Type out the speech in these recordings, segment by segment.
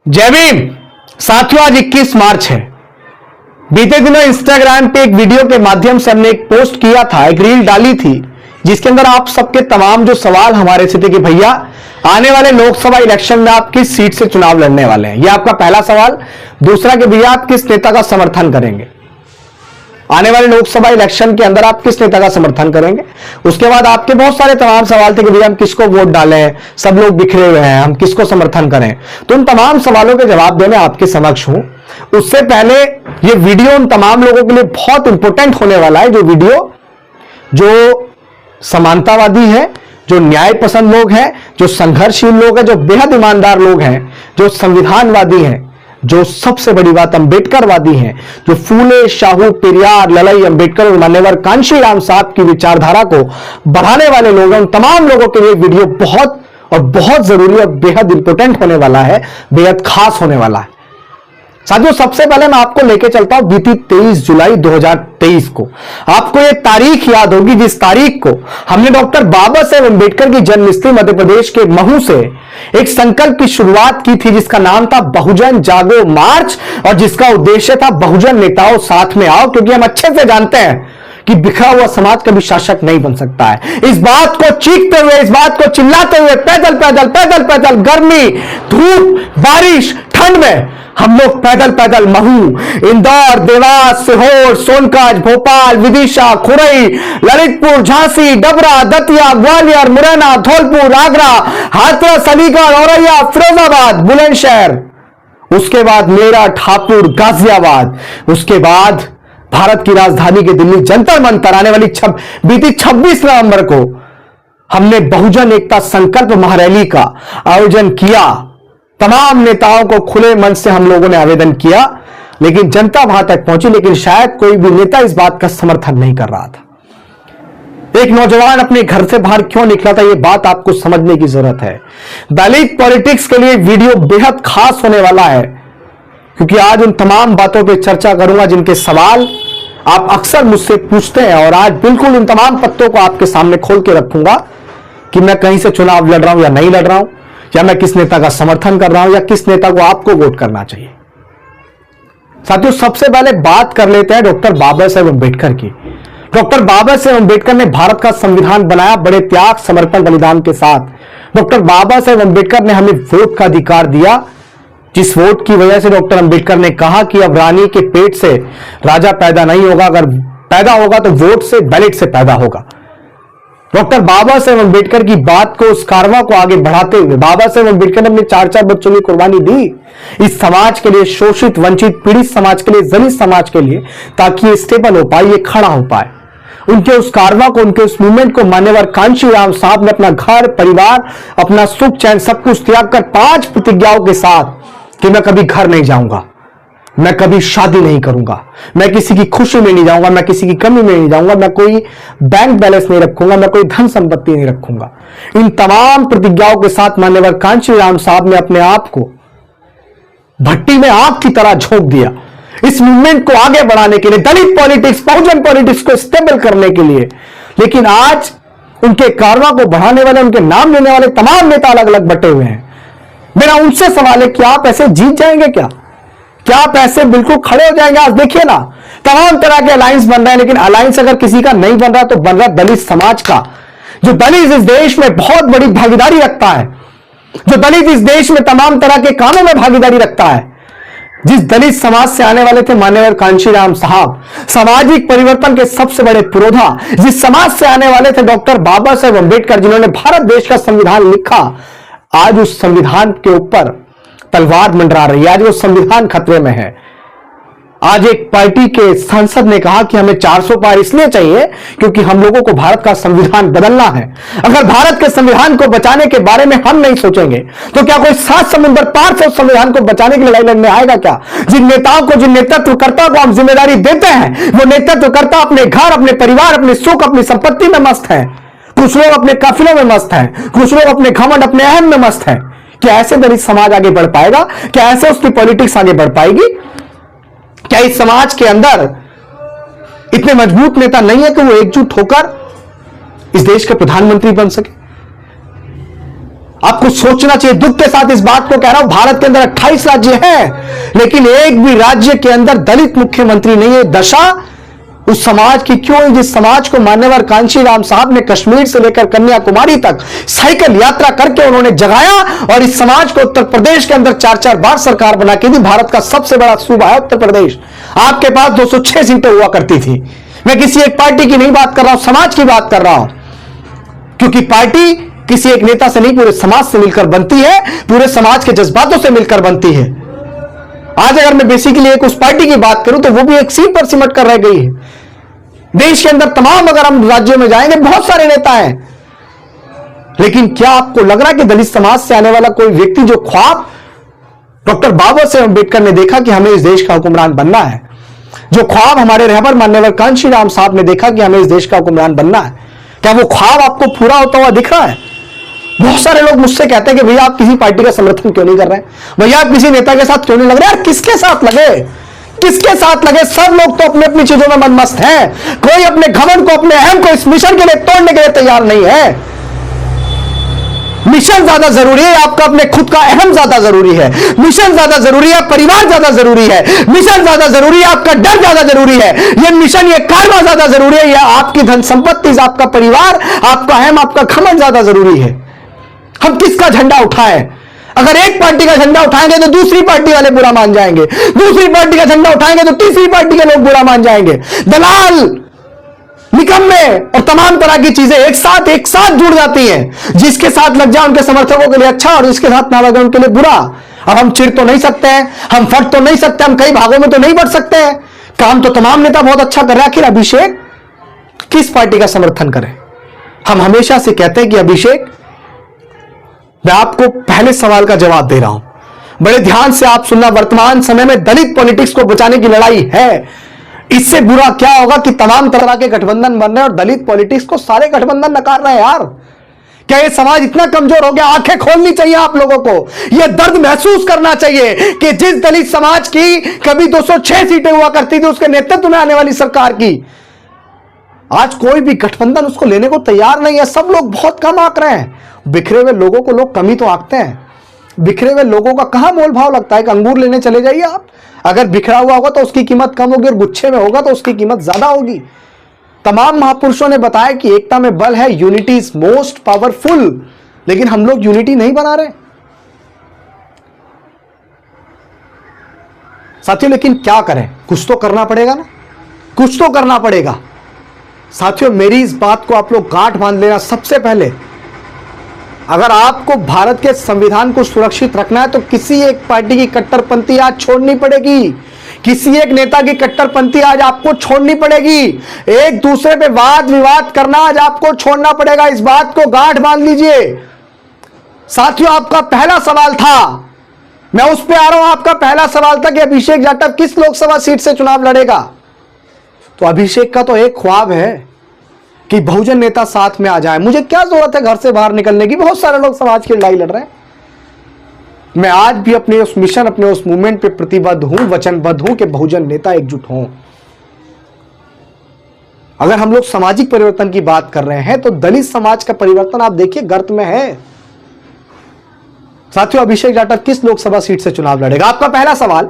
जय भीम। साथियों, आज 21 मार्च है। बीते दिनों इंस्टाग्राम पे एक वीडियो के माध्यम से हमने एक पोस्ट किया था, एक रील डाली थी, जिसके अंदर आप सबके तमाम जो सवाल हमारे से थे कि भैया आने वाले लोकसभा इलेक्शन में आप किस सीट से चुनाव लड़ने वाले हैं। यह आपका पहला सवाल। दूसरा कि भैया आप किस नेता का समर्थन करेंगे, आने वाले लोकसभा इलेक्शन के अंदर आप किस नेता का समर्थन करेंगे। उसके बाद आपके बहुत सारे तमाम सवाल थे कि भैया हम किसको वोट डालें, सब लोग बिखरे हुए हैं, हम किसको समर्थन करें। तो उन तमाम सवालों के जवाब देने आपके समक्ष हूं। उससे पहले ये वीडियो उन तमाम लोगों के लिए बहुत इंपॉर्टेंट होने वाला है, जो वीडियो जो समानतावादी है, जो न्याय पसंद लोग हैं, जो संघर्षशील लोग हैं, जो बेहद ईमानदार लोग हैं, जो संविधानवादी हैं, जो सबसे बड़ी बात अंबेडकरवादी हैं, जो फूले, शाहू, पेरियार, ललाई, अंबेडकर और मान्यवर कांशीराम साहब की विचारधारा को बढ़ाने वाले लोग हैं। उन तमाम लोगों के लिए वीडियो बहुत और बहुत जरूरी और बेहद इंपॉर्टेंट होने वाला है, बेहद खास होने वाला है। साथियों, सबसे पहले मैं आपको लेके चलता हूं बीती 23 जुलाई 2023 को। आपको यह तारीख याद होगी, जिस तारीख को हमने डॉक्टर बाबा साहेब अंबेडकर की जन्मस्थली मध्य प्रदेश के महू से एक संकल्प की शुरुआत की थी, जिसका नाम था बहुजन जागो मार्च, और जिसका उद्देश्य था बहुजन नेताओं साथ में आओ। क्योंकि हम अच्छे से जानते हैं कि बिखरा हुआ समाज कभी शासक नहीं बन सकता है। इस बात को चीखते हुए, इस बात को चिल्लाते हुए, पैदल पैदल पैदल पैदल, गर्मी, धूप, बारिश, ठंड में हम लोग पैदल पैदल महू, इंदौर, देवास, सीहोर, सोनकंज, भोपाल, विदिशा, खुरई, ललितपुर, झांसी, डबरा, दतिया, ग्वालियर, मुरैना, धौलपुर, आगरा, हाथरस, अलीगढ़, औरैया, फिरोजाबाद, बुलंदशहर, उसके बाद मेरठ, हापुड़, गाजियाबाद, उसके बाद भारत की राजधानी के दिल्ली जंतर मंतर आने वाली बीती 26 नवंबर को हमने बहुजन एकता संकल्प महारैली का आयोजन किया। तमाम नेताओं को खुले मन से हम लोगों ने आवेदन किया, लेकिन जनता वहां तक पहुंची, लेकिन शायद कोई भी नेता इस बात का समर्थन नहीं कर रहा था। एक नौजवान अपने घर से बाहर क्यों निकला था, यह बात आपको समझने की जरूरत है। दलित पॉलिटिक्स के लिए वीडियो बेहद खास होने वाला है, क्योंकि आज उन तमाम बातों पर चर्चा करूंगा जिनके सवाल आप अक्सर मुझसे पूछते हैं, और आज बिल्कुल उन तमाम पत्तों को आपके सामने खोल के रखूंगा कि मैं कहीं से चुनाव लड़ रहा हूं या नहीं लड़ रहा हूं, या मैं किस नेता का समर्थन कर रहा हूं, या किस नेता को आपको वोट करना चाहिए। साथियों, सबसे पहले बात कर लेते हैं डॉक्टर बाबा साहेब अंबेडकर की। डॉक्टर बाबा साहेब अंबेडकर ने भारत का संविधान बनाया बड़े त्याग, समर्पण, बलिदान के साथ। डॉक्टर बाबा साहेब अंबेडकर ने हमें वोट का अधिकार दिया, जिस वोट की वजह से डॉक्टर अंबेडकर ने कहा कि अब रानी के पेट से राजा पैदा नहीं होगा, अगर पैदा होगा तो वोट से, बैलेट से पैदा होगा। डॉक्टर बाबा साहेब अंबेडकर की बात को, उस कारवां को आगे बढ़ाते हुए बाबा साहेब अंबेडकर ने अपने 4-4 बच्चों की कुर्बानी दी इस समाज के लिए, शोषित, वंचित, पीड़ित समाज के लिए, दलित समाज के लिए, ताकि ये स्टेबल हो पाए, ये खड़ा हो पाए। उनके उस कारवां को, उनके उस मूवमेंट को मान्यवर कांशीराम साहब ने अपना घर, परिवार, अपना सुख चैन सब कुछ त्याग कर 5 प्रतिज्ञाओं के साथ कि मैं कभी घर नहीं जाऊंगा, मैं कभी शादी नहीं करूंगा, मैं किसी की खुशी में नहीं जाऊंगा, मैं किसी की कमी में नहीं जाऊंगा, मैं कोई बैंक बैलेंस नहीं रखूंगा, मैं कोई धन संपत्ति नहीं रखूंगा। इन तमाम प्रतिज्ञाओं के साथ मान्यवर कांशीराम साहब ने अपने आप को भट्टी में आग की तरह झोंक दिया, इस मूवमेंट को आगे बढ़ाने के लिए, दलित पॉलिटिक्स, बहुजन पॉलिटिक्स को स्टेबल करने के लिए। लेकिन आज उनके कारवां को बढ़ाने वाले, उनके नाम लेने वाले तमाम नेता अलग अलग बटे हुए हैं। मेरा उनसे सवाल है, क्या आप ऐसे जीत जाएंगे? क्या आप ऐसे बिल्कुल खड़े हो जाएंगे? आज देखिए ना, तमाम तरह के अलायंस बन रहे हैं, लेकिन अलायंस अगर किसी का नहीं बन रहा तो बन रहा दलित समाज का, जो दलित इस देश में बहुत बड़ी भागीदारी रखता है, जो दलित इस देश में तमाम तरह के कामों में भागीदारी रखता है। जिस दलित समाज से आने वाले थे मान्यवर कांशीराम साहब, सामाजिक परिवर्तन के सबसे बड़े पुरोधा, जिस समाज से आने वाले थे डॉक्टर बाबा साहेब अंबेडकर, जिन्होंने भारत देश का संविधान लिखा, आज उस संविधान के ऊपर तलवार मंडरा रही है। आज वो संविधान खतरे में है। आज एक पार्टी के सांसद ने कहा कि हमें 400 पार इसलिए चाहिए क्योंकि हम लोगों को भारत का संविधान बदलना है। अगर भारत के संविधान को बचाने के बारे में हम नहीं सोचेंगे तो क्या कोई 7 समुद्र पार से उस संविधान को बचाने की लड़ाई लड़ने आएगा क्या? जिन नेताओं को, जिन नेतृत्वकर्ता को हम जिम्मेदारी देते हैं, वो नेतृत्वकर्ता अपने घर, अपने परिवार, अपने सुख, अपनी संपत्ति में मस्त है। कुछ लोग अपने काफिलों में मस्त हैं, कुछ लोग अपने घमंड, अपने अहम में मस्त हैं। क्या ऐसे दलित समाज आगे बढ़ पाएगा? क्या ऐसे उसकी पॉलिटिक्स आगे बढ़ पाएगी? क्या इस समाज के अंदर इतने मजबूत नेता नहीं है कि वो एकजुट होकर इस देश के प्रधानमंत्री बन सके? आपको सोचना चाहिए। दुख के साथ इस बात को कह रहा हूं, भारत के अंदर 28 राज्य हैं, लेकिन एक भी राज्य के अंदर दलित मुख्यमंत्री नहीं है। दशा उस समाज की क्यों है जिस समाज को मान्यवर कांशीराम साहब ने कश्मीर से लेकर कन्याकुमारी तक साइकिल यात्रा करके उन्होंने जगाया, और इस समाज को उत्तर प्रदेश के अंदर 4-4 बार सरकार बना के दी। भारत का सबसे बड़ा सूबा है उत्तर प्रदेश, आपके पास 206 सीटें हुआ करती थी। मैं किसी एक पार्टी की नहीं बात कर रहा हूं, समाज की बात कर रहा हूं, क्योंकि पार्टी किसी एक नेता से नहीं, पूरे समाज से मिलकर बनती है, पूरे समाज के जज्बातों से मिलकर बनती है। आज अगर मैं बेसिकली एक उस पार्टी की बात करूं तो वो भी एक सीट पर सिमट कर रह गई है। देश के अंदर तमाम अगर हम राज्यों में जाएंगे बहुत सारे नेता हैं, लेकिन क्या आपको लग रहा है कि दलित समाज से आने वाला कोई व्यक्ति जो ख्वाब डॉक्टर बाबा साहेब अम्बेडकर ने देखा कि हमें इस देश का हुक्मरान बनना है, जो ख्वाब हमारे रहबर मान्यवर कांशीराम साहब ने देखा कि हमें इस देश का हुक्मरान बनना है, क्या वो ख्वाब आपको पूरा होता हुआ दिख रहा है? बहुत सारे लोग मुझसे कहते हैं कि भैया आप किसी पार्टी का समर्थन क्यों नहीं कर रहे हैं, भैया आप किसी नेता के साथ क्यों नहीं लग रहे? यार किसके साथ लगे, किसके साथ लगे? सब लोग तो अपनी अपनी चीजों में मनमस्त हैं, कोई अपने घमंड को, अपने अहम को इस मिशन के लिए तोड़ने के लिए तैयार नहीं है। मिशन ज्यादा जरूरी है, आपका अपने खुद का अहम ज्यादा जरूरी है, मिशन ज्यादा जरूरी है, परिवार ज्यादा जरूरी है, मिशन ज्यादा जरूरी है, आपका डर ज्यादा जरूरी है, ये मिशन, ये कारवा ज्यादा जरूरी है, या आपकी धन संपत्ति, आपका परिवार, आपका अहम, आपका घमंड ज्यादा जरूरी है? हम किसका झंडा उठाएं? अगर एक पार्टी का झंडा उठाएंगे तो दूसरी पार्टी वाले बुरा मान जाएंगे, दूसरी पार्टी का झंडा उठाएंगे तो तीसरी पार्टी के लोग बुरा मान जाएंगे। दलाल, निकम्मे और तमाम तरह की चीजें एक साथ जुड़ जाती हैं। जिसके साथ लग जाए उनके समर्थकों के लिए अच्छा, और जिसके साथ ना लगे उनके लिए बुरा। अब हम चिढ़ तो नहीं सकते हैं, हम फट तो नहीं सकते, हम कई भागों में तो नहीं बढ़ सकते हैं। काम तो तमाम नेता बहुत अच्छा कर रहे हैं, आखिर अभिषेक किस पार्टी का समर्थन करें? हम हमेशा से कहते हैं कि अभिषेक, मैं आपको पहले सवाल का जवाब दे रहा हूं, बड़े ध्यान से आप सुनना। वर्तमान समय में दलित पॉलिटिक्स को बचाने की लड़ाई है। इससे बुरा क्या होगा कि तमाम तरह के गठबंधन बन रहे हैं और दलित पॉलिटिक्स को सारे गठबंधन नकार रहे हैं। यार क्या ये समाज इतना कमजोर हो गया? आंखें खोलनी चाहिए आप लोगों को, यह दर्द महसूस करना चाहिए कि जिस दलित समाज की कभी 206 सीटें हुआ करती थी उसके नेतृत्व में आने वाली सरकार की, आज कोई भी गठबंधन उसको लेने को तैयार नहीं है। सब लोग बहुत कम आंक रहे हैं। बिखरे हुए लोगों को लोग कमी तो आंकते हैं, बिखरे हुए लोगों का कहां मोल भाव लगता है? कि अंगूर लेने चले जाइए आप, अगर बिखरा हुआ होगा तो उसकी कीमत कम होगी और गुच्छे में होगा तो उसकी कीमत ज्यादा होगी। तमाम महापुरुषों ने बताया कि एकता में बल है, यूनिटी इज मोस्ट पावरफुल, लेकिन हम लोग यूनिटी नहीं बना रहे साथियों। लेकिन क्या करें, कुछ तो करना पड़ेगा ना, कुछ तो करना पड़ेगा साथियों। मेरी इस बात को आप लोग गांठ बांध लेना। सबसे पहले अगर आपको भारत के संविधान को सुरक्षित रखना है तो किसी एक पार्टी की कट्टरपंथी आज छोड़नी पड़ेगी, किसी एक नेता की कट्टरपंथी आज आपको छोड़नी पड़ेगी, एक दूसरे पे वाद विवाद करना आज आपको छोड़ना पड़ेगा। इस बात को गांठ बांध लीजिए साथियों। आपका पहला सवाल था, मैं उस पे आ रहा हूं, आपका पहला सवाल था कि अभिषेक जाटव किस लोकसभा सीट से चुनाव लड़ेगा। तो अभिषेक का तो एक ख्वाब है कि बहुजन नेता साथ में आ जाए। मुझे क्या जरूरत है घर से बाहर निकलने की, बहुत सारे लोग समाज की लड़ाई लड़ रहे हैं। मैं आज भी अपने उस मिशन, अपने उस मूवमेंट पे प्रतिबद्ध हूं, वचनबद्ध हूं कि बहुजन नेता एकजुट हों। अगर हम लोग सामाजिक परिवर्तन की बात कर रहे हैं तो दलित समाज का परिवर्तन आप देखिए गर्त में है साथियों। अभिषेक जाटव किस लोकसभा सीट से चुनाव लड़ेगा? आपका पहला सवाल,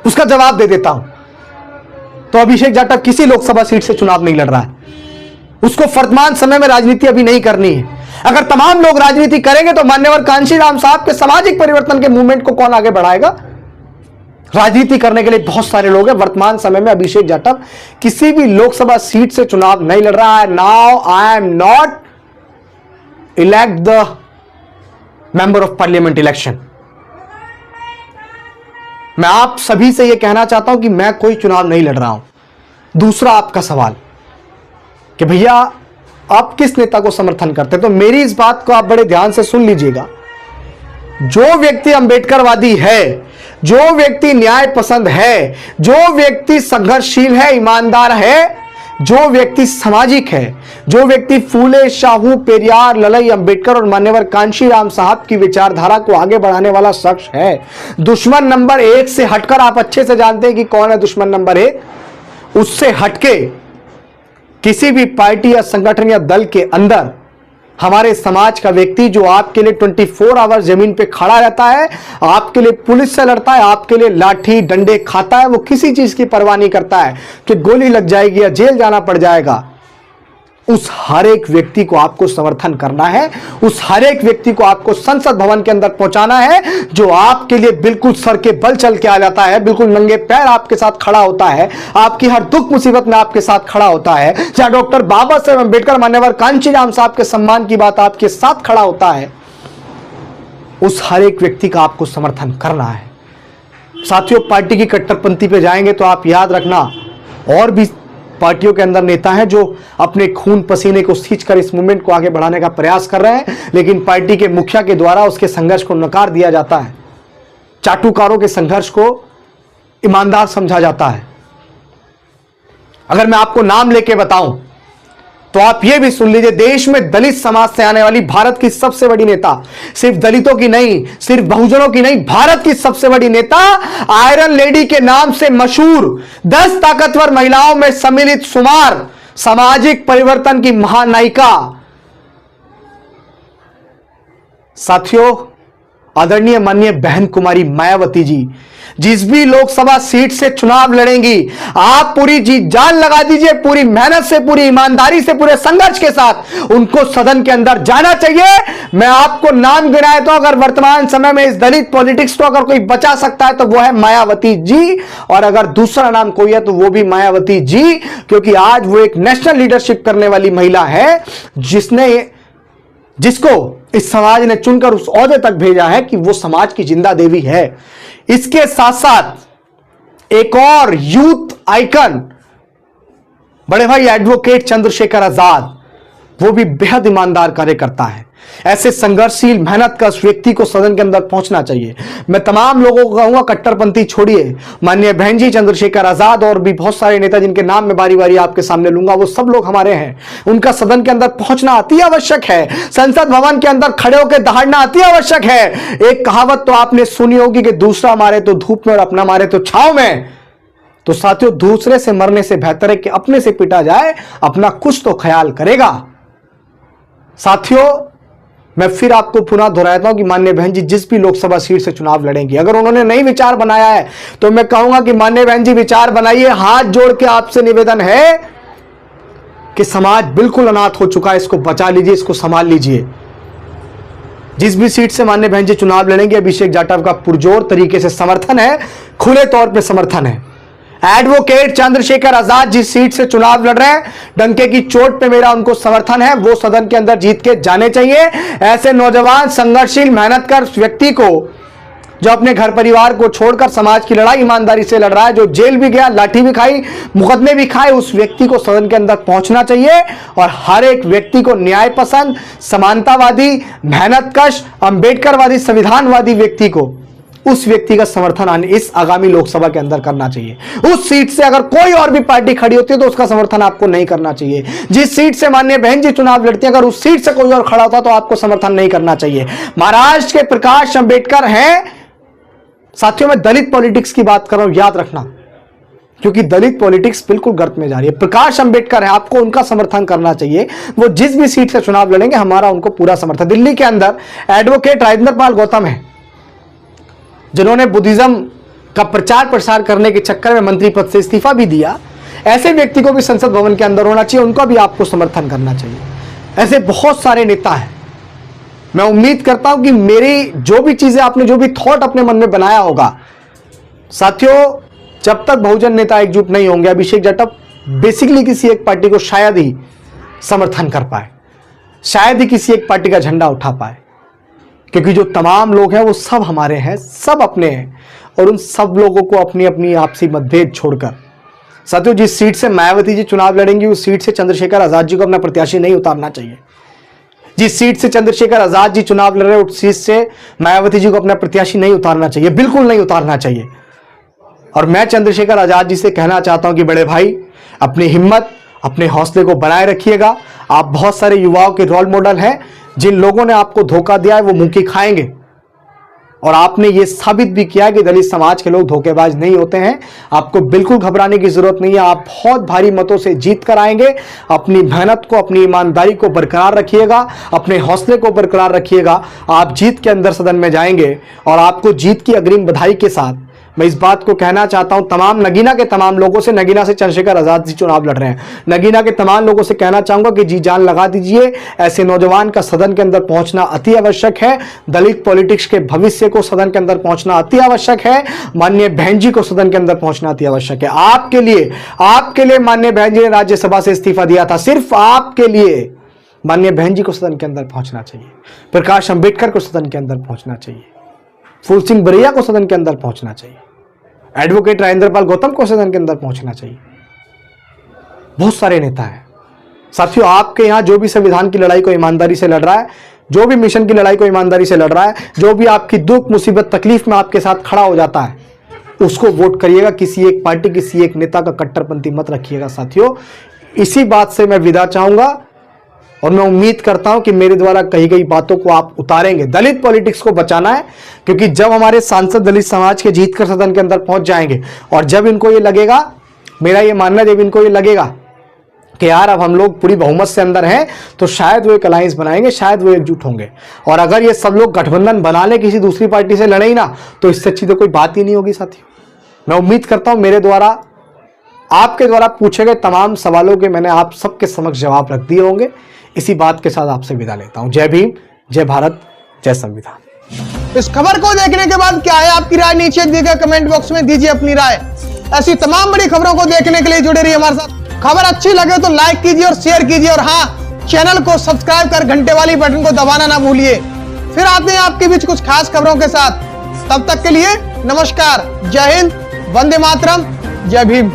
उसका जवाब दे देता हूं। तो अभिषेक जाटव किसी लोकसभा सीट से चुनाव नहीं लड़ रहा है, उसको वर्तमान समय में राजनीति अभी नहीं करनी है। अगर तमाम लोग राजनीति करेंगे तो मान्यवर कांशीराम साहब के सामाजिक परिवर्तन के मूवमेंट को कौन आगे बढ़ाएगा? राजनीति करने के लिए बहुत सारे लोग हैं। वर्तमान समय में अभिषेक जाटव किसी भी लोकसभा सीट से चुनाव नहीं लड़ रहा है। Now I am not elect the member of parliament election. मैं आप सभी से यह कहना चाहता हूं कि मैं कोई चुनाव नहीं लड़ रहा हूं। दूसरा आपका सवाल कि भैया आप किस नेता को समर्थन करते हैं, तो मेरी इस बात को आप बड़े ध्यान से सुन लीजिएगा। जो व्यक्ति अंबेडकरवादी है, जो व्यक्ति न्याय पसंद है, जो व्यक्ति संघर्षशील है, ईमानदार है, जो व्यक्ति सामाजिक है, जो व्यक्ति फूले, शाहू, पेरियार, ललई, अंबेडकर और मान्यवर कांशीराम साहब की विचारधारा को आगे बढ़ाने वाला शख्स है। दुश्मन नंबर 1 से हटकर, आप अच्छे से जानते हैं कि कौन है दुश्मन नंबर 1, उससे हटके किसी भी पार्टी या संगठन या दल के अंदर हमारे समाज का व्यक्ति जो आपके लिए 24 आवर जमीन पे खड़ा रहता है, आपके लिए पुलिस से लड़ता है, आपके लिए लाठी डंडे खाता है, वो किसी चीज की परवाह नहीं करता है कि गोली लग जाएगी या जेल जाना पड़ जाएगा, उस हर एक व्यक्ति को आपको समर्थन करना है। उस हर एक व्यक्ति को आपको संसद भवन के अंदर पहुंचाना है जो आपके लिए बिल्कुल सर के बल चल के आ जाता है, बिल्कुल नंगे पैर आपके साथ खड़ा होता है, आपकी हर दुख मुसीबत में आपके साथ खड़ा होता है। जहां डॉक्टर बाबा साहेब अम्बेडकर मान्यवर कांचीराम साहब के सम्मान की बात आपके साथ खड़ा होता है, उस हर एक व्यक्ति का आपको समर्थन करना है। साथियों, पार्टी की कट्टरपंथी पे जाएंगे तो आप याद रखना, और भी पार्टियों के अंदर नेता हैं जो अपने खून पसीने को सींचकर इस मूवमेंट को आगे बढ़ाने का प्रयास कर रहे हैं, लेकिन पार्टी के मुखिया के द्वारा उसके संघर्ष को नकार दिया जाता है। चाटुकारों के संघर्ष को ईमानदार समझा जाता है। अगर मैं आपको नाम लेके बताऊं तो आप ये भी सुन लीजिए, देश में दलित समाज से आने वाली भारत की सबसे बड़ी नेता, सिर्फ दलितों की नहीं, सिर्फ बहुजनों की नहीं, भारत की सबसे बड़ी नेता, आयरन लेडी के नाम से मशहूर 10 ताकतवर महिलाओं में सम्मिलित शुमार, सामाजिक परिवर्तन की महानायिका, साथियों आदरणीय माननीय बहन कुमारी मायावती जी, जिस भी लोकसभा सीट से चुनाव लड़ेंगी, आप पूरी जी जान लगा दीजिए, पूरी मेहनत से, पूरी ईमानदारी से, पूरे संघर्ष के साथ उनको सदन के अंदर जाना चाहिए। मैं आपको नाम गिनाया तो अगर वर्तमान समय में इस दलित पॉलिटिक्स को अगर कोई बचा सकता है तो वो है मायावती जी, और अगर दूसरा नाम कोई है तो वो भी मायावती जी, क्योंकि आज वो एक नेशनल लीडरशिप करने वाली महिला है जिसको इस समाज ने चुनकर उस ओहदे तक भेजा है कि वो समाज की जिंदा देवी है। इसके साथ साथ एक और यूथ आइकन बड़े भाई एडवोकेट चंद्रशेखर आजाद, वो भी बेहद ईमानदार कार्य करता है। ऐसे संघर्षशील मेहनत का उस व्यक्ति को सदन के अंदर पहुंचना चाहिए। मैं तमाम लोगों को कहूंगा, कट्टरपंथी छोड़िए, माननीय बहन जी चंद्रशेखर आजाद और भी बहुत सारे नेता जिनके नाम मैं बारी बारी आपके सामने लूंगा, वो सब लोग हमारे हैं, उनका सदन के अंदर पहुंचना अति आवश्यक है। संसद भवन के अंदर खड़े होकर दहाड़ना अति आवश्यक है। एक कहावत तो आपने सुनी होगी कि दूसरा मारे तो धूप में और अपना मारे तो छांव में। तो साथियों, दूसरे से मरने से बेहतर है कि अपने से पिटा जाए, अपना कुछ तो ख्याल करेगा। साथियों, मैं फिर आपको पुनः दोहराता हूं कि माननीय बहन जी जिस भी लोकसभा सीट से चुनाव लड़ेंगी, अगर उन्होंने नई विचार बनाया है तो मैं कहूंगा कि माननीय बहन जी विचार बनाइए। हाथ जोड़ के आपसे निवेदन है कि समाज बिल्कुल अनाथ हो चुका है, इसको बचा लीजिए, इसको संभाल लीजिए। जिस भी सीट से माननीय बहन जी चुनाव लड़ेंगे, अभिषेक जाटव का पुरजोर तरीके से समर्थन है, खुले तौर पर समर्थन है। एडवोकेट चंद्रशेखर आजाद जिस सीट से चुनाव लड़ रहे हैं, डंके की चोट पे मेरा उनको समर्थन है, वो सदन के अंदर जीत के जाने चाहिए। ऐसे नौजवान संघर्षशील मेहनतकर व्यक्ति को, जो अपने घर परिवार को छोड़कर समाज की लड़ाई ईमानदारी से लड़ रहा है, जो जेल भी गया, लाठी भी खाई, मुकदमे भी खाए, उस व्यक्ति को सदन के अंदर पहुंचना चाहिए। और हर एक व्यक्ति को न्याय पसंद, समानतावादी, मेहनतकश, अंबेडकरवादी, संविधानवादी व्यक्ति को, उस व्यक्ति का समर्थन इस आगामी लोकसभा के अंदर करना चाहिए। उस सीट से अगर कोई और भी पार्टी खड़ी होती है तो उसका समर्थन आपको नहीं करना चाहिए। जिस सीट से माननीय बहन जी चुनाव लड़ती है, अगर उस सीट से कोई और खड़ा होता तो आपको समर्थन नहीं करना चाहिए। महाराष्ट्र के प्रकाश अंबेडकर हैं। साथियों, मैं दलित पॉलिटिक्स की बात कर रहा हूं, याद रखना, क्योंकि दलित पॉलिटिक्स बिल्कुल गर्त में जा रही है। प्रकाश अंबेडकर है, आपको उनका समर्थन करना चाहिए। वो जिस भी सीट से चुनाव लड़ेंगे, हमारा उनको पूरा समर्थन। दिल्ली के अंदर एडवोकेट राजेंद्र पाल गौतम है, जिन्होंने बुद्धिज्म का प्रचार प्रसार करने के चक्कर में मंत्री पद से इस्तीफा भी दिया। ऐसे व्यक्ति को भी संसद भवन के अंदर होना चाहिए, उनका भी आपको समर्थन करना चाहिए। ऐसे बहुत सारे नेता हैं। मैं उम्मीद करता हूं कि मेरी जो भी चीजें, आपने जो भी थॉट अपने मन में बनाया होगा, साथियों, जब तक बहुजन नेता एकजुट नहीं होंगे, अभिषेक जाटव बेसिकली किसी एक पार्टी को शायद ही समर्थन कर पाए, शायद ही किसी एक पार्टी का झंडा उठा पाए, क्योंकि जो तमाम लोग हैं वो सब हमारे हैं, सब अपने हैं, और उन सब लोगों को अपनी अपनी आपसी मतभेद छोड़कर, साथियों, जिस सीट से मायावती जी चुनाव लड़ेंगी, उस सीट से चंद्रशेखर आजाद जी को अपना प्रत्याशी नहीं उतारना चाहिए। जिस सीट से चंद्रशेखर आजाद जी चुनाव लड़ रहे हैं, उस सीट से मायावती जी को अपना प्रत्याशी नहीं उतारना चाहिए, बिल्कुल नहीं उतारना चाहिए। और मैं चंद्रशेखर आजाद जी से कहना चाहता हूं कि बड़े भाई, अपनी हिम्मत, अपने हौसले को बनाए रखिएगा। आप बहुत सारे युवाओं के रोल मॉडल हैं। जिन लोगों ने आपको धोखा दिया है वो मुंह की खाएंगे। और आपने ये साबित भी किया कि दलित समाज के लोग धोखेबाज नहीं होते हैं। आपको बिल्कुल घबराने की जरूरत नहीं है। आप बहुत भारी मतों से जीत कर आएंगे। अपनी मेहनत को, अपनी ईमानदारी को बरकरार रखिएगा, अपने हौसले को बरकरार रखिएगा। आप जीत के अंदर सदन में जाएंगे और आपको जीत की अग्रिम बधाई के साथ मैं इस बात को कहना चाहता हूं तमाम नगीना के तमाम लोगों से, नगीना से चंद्रशेखर आजाद जी चुनाव लड़ रहे हैं, नगीना के तमाम लोगों से कहना चाहूंगा कि जी जान लगा दीजिए। ऐसे नौजवान का सदन के अंदर पहुंचना अति आवश्यक है। दलित पॉलिटिक्स के भविष्य को सदन के अंदर पहुंचना अति आवश्यक है। माननीय बहन जी को सदन के अंदर पहुंचना अति आवश्यक है। आपके लिए माननीय बहन जी ने राज्यसभा से इस्तीफा दिया था, सिर्फ आपके लिए माननीय बहन जी को सदन के अंदर पहुंचना चाहिए। प्रकाश अंबेडकर को सदन के अंदर पहुंचना चाहिए। फूल सिंह बरैया को सदन के अंदर पहुंचना चाहिए। एडवोकेट राजेंद्रपाल गौतम को सदन के अंदर पहुंचना चाहिए। बहुत सारे नेता हैं साथियों। आपके यहां जो भी संविधान की लड़ाई को ईमानदारी से लड़ रहा है, जो भी मिशन की लड़ाई को ईमानदारी से लड़ रहा है, जो भी आपकी दुख मुसीबत तकलीफ में आपके साथ खड़ा हो जाता है, उसको वोट करिएगा। किसी एक पार्टी, किसी एक नेता का कट्टरपंथी मत रखिएगा साथियों। इसी बात से मैं विदा चाहूंगा और मैं उम्मीद करता हूं कि मेरे द्वारा कही गई बातों को आप उतारेंगे। दलित पॉलिटिक्स को बचाना है, क्योंकि जब हमारे सांसद दलित समाज के जीत कर सदन के अंदर पहुंच जाएंगे और जब इनको ये लगेगा, मेरा ये मानना है, जब इनको ये लगेगा कि यार अब हम लोग पूरी बहुमत से अंदर हैं, तो शायद वो एक अलायंस बनाएंगे, शायद वो एकजुट होंगे। और अगर ये सब लोग गठबंधन बना ले, किसी दूसरी पार्टी से लड़े ही ना, तो इससे अच्छी तो कोई बात ही नहीं होगी साथियों। मैं उम्मीद करता हूं मेरे द्वारा, आपके द्वारा पूछे गए तमाम सवालों के मैंने आप सबके समक्ष जवाब रख दिए होंगे। इसी बात के साथ आपसे विदा लेता हूं। जय भीम, जय भारत, जय संविधान। इस खबर को देखने के बाद क्या है आपकी राय, नीचे दिए गए कमेंट बॉक्स में दीजिए अपनी राय। ऐसी तमाम बड़ी खबरों को देखने के लिए जुड़े रहिए हमारे साथ। खबर अच्छी लगे तो लाइक कीजिए और शेयर कीजिए, और हाँ, चैनल को सब्सक्राइब कर घंटे वाली बटन को दबाना ना भूलिए। फिर आते हैं आपके बीच कुछ खास खबरों के साथ। तब तक के लिए नमस्कार, जय हिंद, वंदे मातरम, जय भीम।